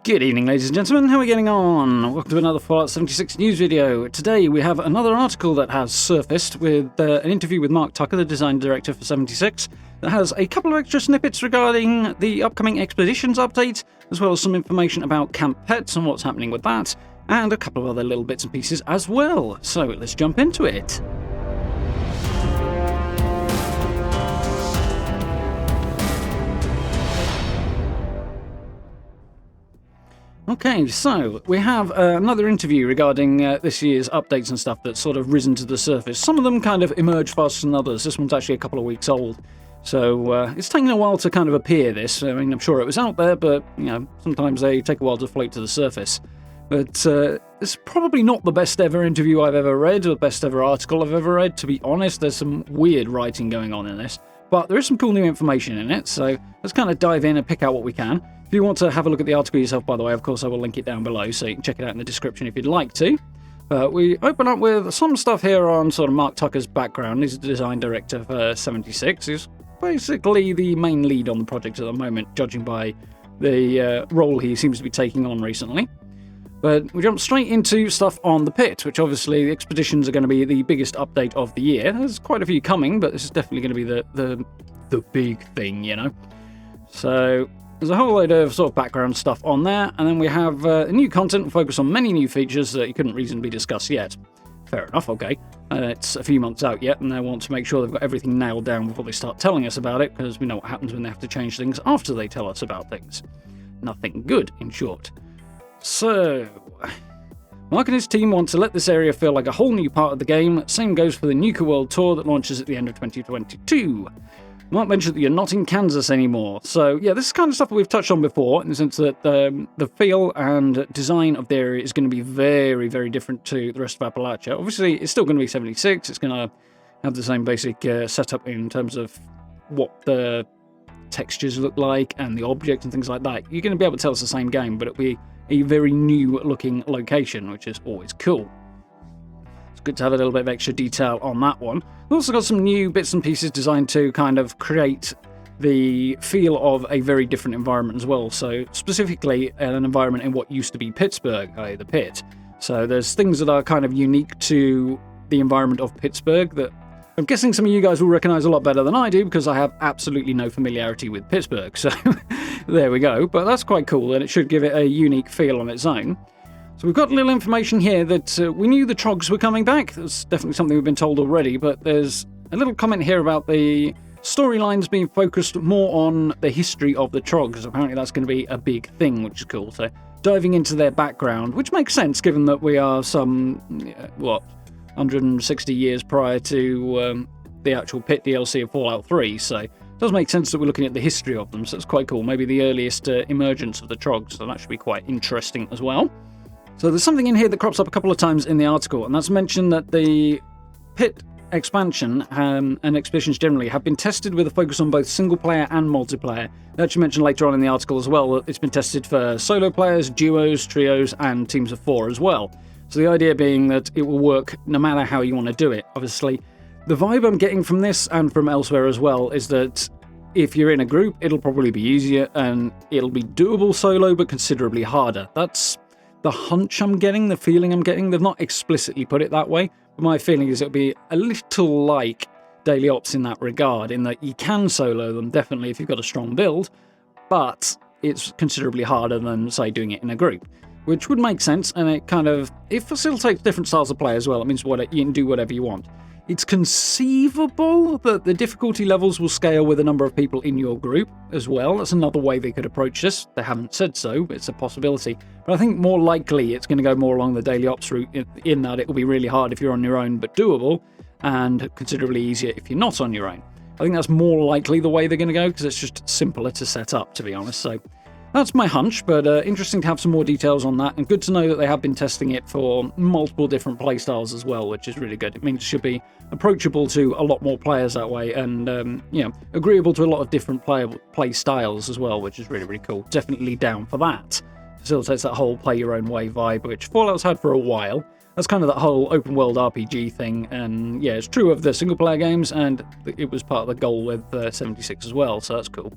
Good evening, ladies and gentlemen. How are we getting on? Welcome to another Fallout 76 news video. Today we have another article that has surfaced with an interview with Mark Tucker, the design director for 76, that has a couple of extra snippets regarding the upcoming Expeditions update, as well as some information about Camp Pets and what's happening with that, and a couple of other little bits and pieces as well. So let's jump into it. Okay, so we have another interview regarding this year's updates and stuff that's sort of risen to the surface. Some of them kind of emerge faster than others. This one's actually a couple of weeks old. So it's taken a while to kind of appear, this. I mean, I'm sure it was out there, but, you know, sometimes they take a while to float to the surface. But it's probably not the best ever interview I've ever read, or the best ever article I've ever read, to be honest. There's some weird writing going on in this. But there is some cool new information in it, so let's kind of dive in and pick out what we can. If you want to have a look at the article yourself, by the way, of course I will link it down below, so you can check it out in the description if you'd like to. But we open up with some stuff here on sort of Mark Tucker's background. He's the design director for 76. He's basically the main lead on the project at the moment, judging by the role he seems to be taking on recently. But we jump straight into stuff on the Pitt, which obviously the expeditions are going to be the biggest update of the year. There's quite a few coming, but this is definitely going to be the big thing, you know. So there's a whole load of sort of background stuff on there, and then we have new content and focus on many new features that you couldn't reasonably discuss yet. Fair enough, okay. It's a few months out yet, and they want to make sure they've got everything nailed down before they start telling us about it, because we know what happens when they have to change things after they tell us about things. Nothing good, in short. So, Mark and his team want to let this area feel like a whole new part of the game. Same goes for the Nuka World tour that launches at the end of 2022. Mark mentioned that you're not in Kansas anymore. So, yeah, this is kind of stuff that we've touched on before, in the sense that the feel and design of the area is going to be very, very different to the rest of Appalachia. Obviously, it's still going to be 76. It's going to have the same basic setup in terms of what the textures look like and the objects and things like that. You're going to be able to tell it's the same game, but it'll be a very new-looking location, which is always cool. It's good to have a little bit of extra detail on that one. We've also got some new bits and pieces designed to kind of create the feel of a very different environment as well. So specifically an environment in what used to be Pittsburgh, the Pitt. So there's things that are kind of unique to the environment of Pittsburgh that I'm guessing some of you guys will recognise a lot better than I do, because I have absolutely no familiarity with Pittsburgh, so there we go. But that's quite cool, and it should give it a unique feel on its own. So we've got a little information here that we knew the Troggs were coming back. That's definitely something we've been told already, but there's a little comment here about the storylines being focused more on the history of the Troggs. Apparently that's going to be a big thing, which is cool. So diving into their background, which makes sense given that we are some, 160 years prior to the actual Pitt DLC of Fallout 3, so it does make sense that we're looking at the history of them, so it's quite cool. Maybe the earliest emergence of the Troggs, so that should be quite interesting as well. So there's something in here that crops up a couple of times in the article, and that's mentioned that the Pitt expansion and expeditions generally have been tested with a focus on both single player and multiplayer. They actually mentioned later on in the article as well that it's been tested for solo players, duos, trios, and teams of 4 as well. So the idea being that it will work no matter how you want to do it. Obviously, the vibe I'm getting from this and from elsewhere as well is that if you're in a group, it'll probably be easier and it'll be doable solo, but considerably harder. That's the hunch I'm getting, the feeling I'm getting. They've not explicitly put it that way, but my feeling is it'll be a little like daily ops in that regard, in that you can solo them, definitely, if you've got a strong build, but it's considerably harder than, say, doing it in a group. Which would make sense, and it facilitates different styles of play as well. It means you can do whatever you want. It's conceivable that the difficulty levels will scale with the number of people in your group as well. That's another way they could approach this. They haven't said so, but it's a possibility. But I think more likely it's going to go more along the daily ops route, in that it will be really hard if you're on your own, but doable, and considerably easier if you're not on your own. I think that's more likely the way they're going to go, because it's just simpler to set up, to be honest. So that's my hunch, but interesting to have some more details on that, and good to know that they have been testing it for multiple different playstyles as well, which is really good. It means it should be approachable to a lot more players that way, and agreeable to a lot of different play styles as well, which is really, really cool. Definitely down for that. Facilitates that whole play your own way vibe, which Fallout's had for a while. That's kind of that whole open world RPG thing, and yeah, it's true of the single player games, and it was part of the goal with 76 as well, so that's cool.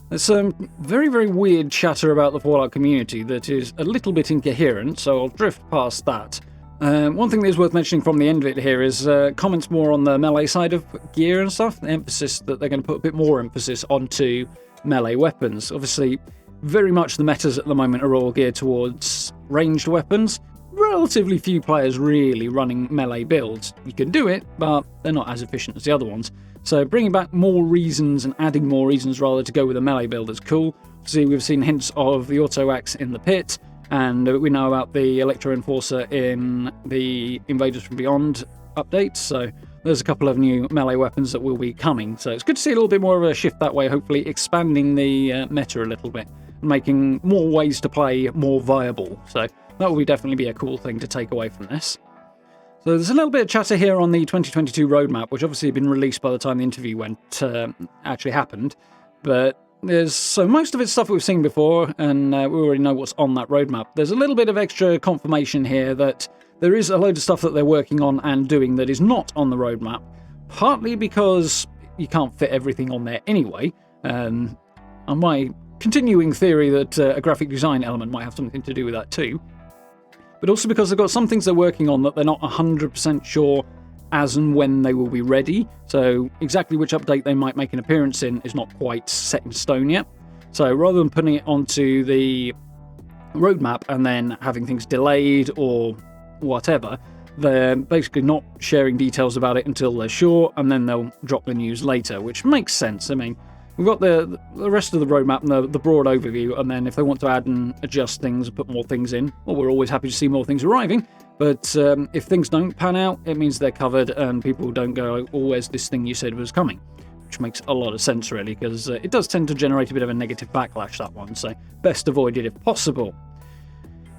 There's some very, very weird chatter about the Fallout community that is a little bit incoherent, so I'll drift past that. One thing that is worth mentioning from the end of it here is comments more on the melee side of gear and stuff. The emphasis that they're going to put a bit more emphasis onto melee weapons. Obviously, very much the metas at the moment are all geared towards ranged weapons. Relatively few players really running melee builds. You can do it, but they're not as efficient as the other ones. So bringing back more reasons and adding more reasons rather to go with a melee build is cool. See, we've seen hints of the auto axe in the Pitt, and we know about the Electro Enforcer in the Invaders from Beyond update, so there's a couple of new melee weapons that will be coming. So it's good to see a little bit more of a shift that way, hopefully expanding the meta a little bit, and making more ways to play more viable. So that will definitely be a cool thing to take away from this. So there's a little bit of chatter here on the 2022 roadmap, which obviously had been released by the time the interview actually happened. But so most of it's stuff we've seen before, and we already know what's on that roadmap. There's a little bit of extra confirmation here that there is a load of stuff that they're working on and doing that is not on the roadmap, partly because you can't fit everything on there anyway. On my continuing theory that a graphic design element might have something to do with that too. But also because they've got some things they're working on that they're not 100% sure as and when they will be ready. So exactly which update they might make an appearance in is not quite set in stone yet. So rather than putting it onto the roadmap and then having things delayed or whatever, they're basically not sharing details about it until they're sure, and then they'll drop the news later, which makes sense. I mean, we've got the rest of the roadmap and the broad overview, and then if they want to add and adjust things, put more things in, well, we're always happy to see more things arriving. But if things don't pan out, it means they're covered and people don't go, oh, where's this thing you said was coming? Which makes a lot of sense, really, because it does tend to generate a bit of a negative backlash, that one, so best avoided if possible.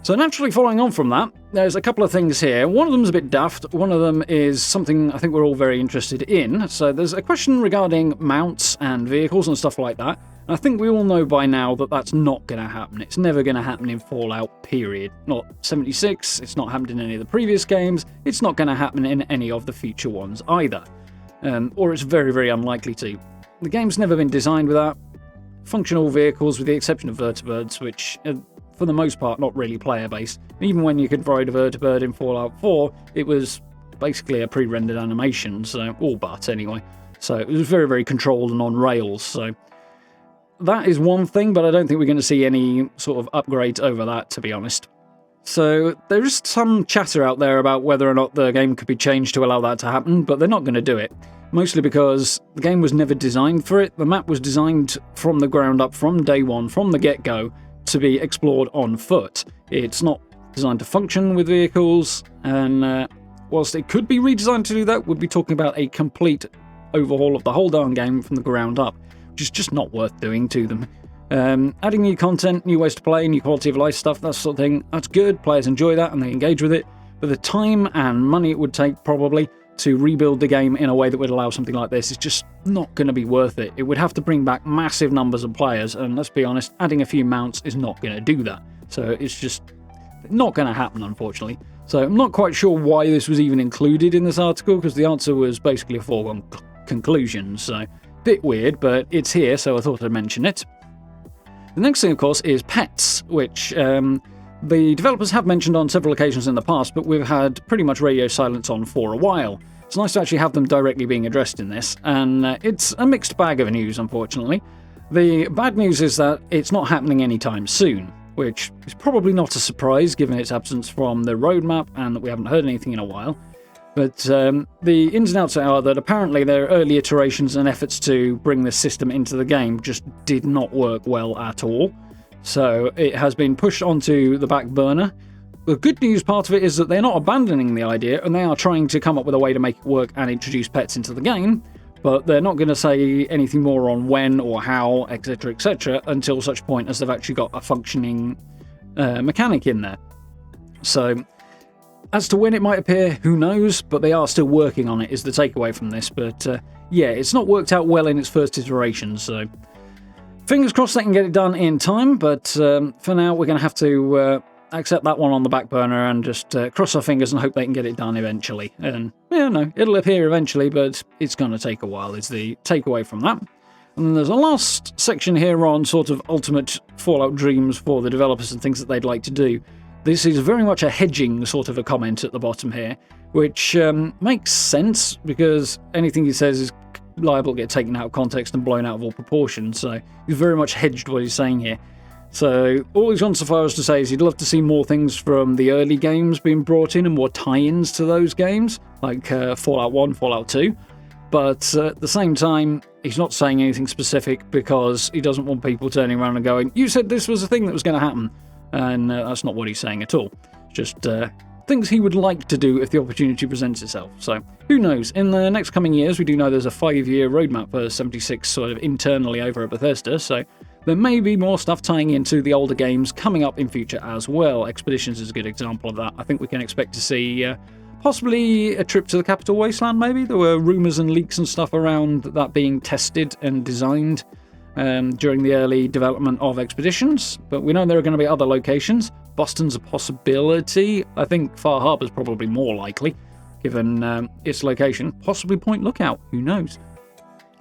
So naturally following on from that, there's a couple of things here. One of them is a bit daft, one of them is something I think we're all very interested in. So there's a question regarding mounts and vehicles and stuff like that. And I think we all know by now that that's not going to happen. It's never going to happen in Fallout, period. Not 76, it's not happened in any of the previous games, it's not going to happen in any of the future ones either. Or it's very, very unlikely to. The game's never been designed with that. Functional vehicles, with the exception of vertibirds, which for the most part, not really player-based. Even when you could ride a vertibird in Fallout 4, it was basically a pre-rendered animation, so all but anyway. So it was very, very controlled and on rails, so that is one thing, but I don't think we're going to see any sort of upgrades over that, to be honest. So there is some chatter out there about whether or not the game could be changed to allow that to happen, but they're not going to do it. Mostly because the game was never designed for it. The map was designed from the ground up, from day one, from the get-go, to be explored on foot. It's not designed to function with vehicles, and whilst it could be redesigned to do that, we'd be talking about a complete overhaul of the whole darn game from the ground up, which is just not worth doing to them. Adding new content, new ways to play, new quality of life stuff, that sort of thing, that's good, players enjoy that and they engage with it, but the time and money it would take probably to rebuild the game in a way that would allow something like this is just not going to be worth it. It would have to bring back massive numbers of players, and let's be honest, adding a few mounts is not going to do that. So it's just not going to happen, unfortunately. So I'm not quite sure why this was even included in this article, because the answer was basically a foregone conclusion. So bit weird, but it's here, so I thought I'd mention it. The next thing, of course, is pets, which the developers have mentioned on several occasions in the past, but we've had pretty much radio silence on for a while. It's nice to actually have them directly being addressed in this, and it's a mixed bag of news, unfortunately. The bad news is that it's not happening anytime soon, which is probably not a surprise given its absence from the roadmap and that we haven't heard anything in a while. But the ins and outs are that apparently their early iterations and efforts to bring this system into the game just did not work well at all. So it has been pushed onto the back burner. The good news part of it is that they're not abandoning the idea, and they are trying to come up with a way to make it work and introduce pets into the game, but they're not going to say anything more on when or how, etc., until such point as they've actually got a functioning mechanic in there. So as to when it might appear, who knows, but they are still working on it, is the takeaway from this. But yeah, it's not worked out well in its first iteration, so fingers crossed they can get it done in time, but for now we're going to have to accept that one on the back burner and just cross our fingers and hope they can get it done eventually. And, yeah, no, it'll appear eventually, but it's going to take a while, is the takeaway from that. And then there's a last section here on sort of ultimate Fallout dreams for the developers and things that they'd like to do. This is very much a hedging sort of a comment at the bottom here, which makes sense because anything he says is liable to get taken out of context and blown out of all proportion. So he's very much hedged what he's saying here. So all he's gone so far as to say is he'd love to see more things from the early games being brought in and more tie-ins to those games, like Fallout 1, Fallout 2. But at the same time, he's not saying anything specific because he doesn't want people turning around and going, you said this was a thing that was going to happen. And that's not what he's saying at all. Just things he would like to do if the opportunity presents itself. So who knows? In the next coming years, we do know there's a 5-year roadmap for 76 sort of internally over at Bethesda. So there may be more stuff tying into the older games coming up in future as well. Expeditions is a good example of that. I think we can expect to see possibly a trip to the Capital Wasteland, maybe. There were rumours and leaks and stuff around that being tested and designed during the early development of Expeditions. But we know there are going to be other locations. Boston's a possibility. I think Far Harbor's probably more likely, given its location. Possibly Point Lookout, who knows?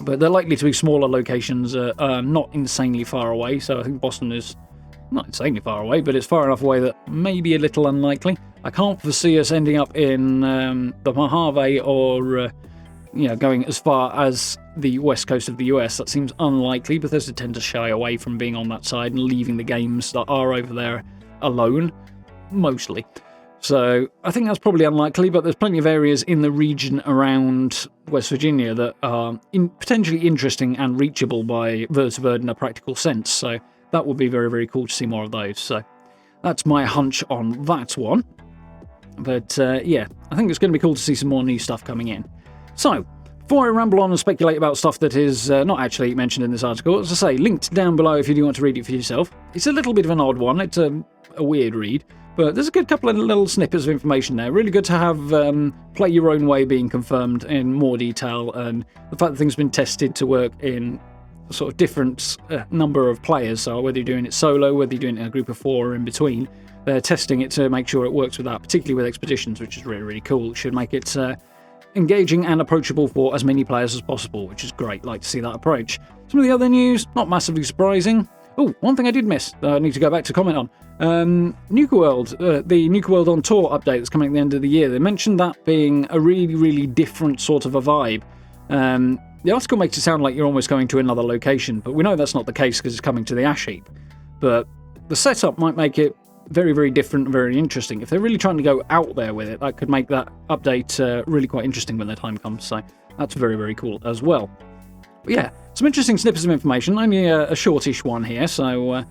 But they're likely to be smaller locations, not insanely far away. So I think Boston is not insanely far away, but it's far enough away that maybe a little unlikely. I can't foresee us ending up in the Mojave or going as far as the west coast of the US. That seems unlikely. Bethesda tend to shy away from being on that side and leaving the games that are over there alone, mostly. So I think that's probably unlikely, but there's plenty of areas in the region around West Virginia that are potentially interesting and reachable by vertibird in a practical sense. So that would be very, very cool to see more of those. So that's my hunch on that one. But yeah, I think it's going to be cool to see some more new stuff coming in. So, before I ramble on and speculate about stuff that is not actually mentioned in this article, as I say, linked down below if you do want to read it for yourself. It's a little bit of an odd one. It's a weird read. But there's a good couple of little snippets of information there. Really good to have Play Your Own Way being confirmed in more detail, and the fact that things have been tested to work in a sort of different number of players. So whether you're doing it solo, whether you're doing it in a group of 4 or in between, they're testing it to make sure it works with that, particularly with Expeditions, which is really, really cool. It should make it engaging and approachable for as many players as possible, which is great. Like to see that approach. Some of the other news, not massively surprising. Oh, one thing I did miss that I need to go back to comment on. Nuka World, the Nuka World on Tour update that's coming at the end of the year. They mentioned that being a really, really different sort of a vibe. The article makes it sound like you're almost going to another location, but we know that's not the case because it's coming to the ash heap. But the setup might make it very, very different and very interesting. If they're really trying to go out there with it, that could make that update really quite interesting when the time comes. So that's very, very cool as well. But yeah, some interesting snippets of information. Only a shortish one here. So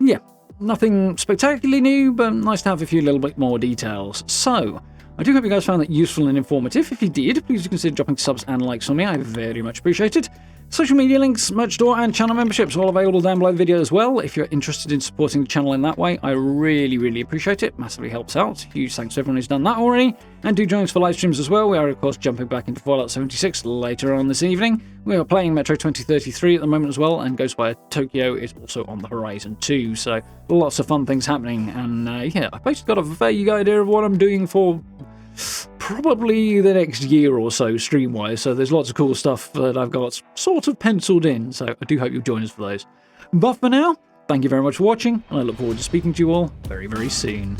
yeah, nothing spectacularly new, but nice to have a few little bit more details. So I do hope you guys found that useful and informative. If you did, please consider dropping subs and likes on me. I very much appreciate it. Social media links, merch store, and channel memberships are all available down below the video as well. If you're interested in supporting the channel in that way, I really, really appreciate it. Massively helps out. Huge thanks to everyone who's done that already. And do join us for live streams as well. We are, of course, jumping back into Fallout 76 later on this evening. We are playing Metro 2033 at the moment as well, and Ghostwire Tokyo is also on the horizon too. So lots of fun things happening. And yeah, I've basically got a vague idea of what I'm doing for probably the next year or so, stream-wise, so there's lots of cool stuff that I've got sort of penciled in, so I do hope you'll join us for those. But for now, thank you very much for watching, and I look forward to speaking to you all very, very soon.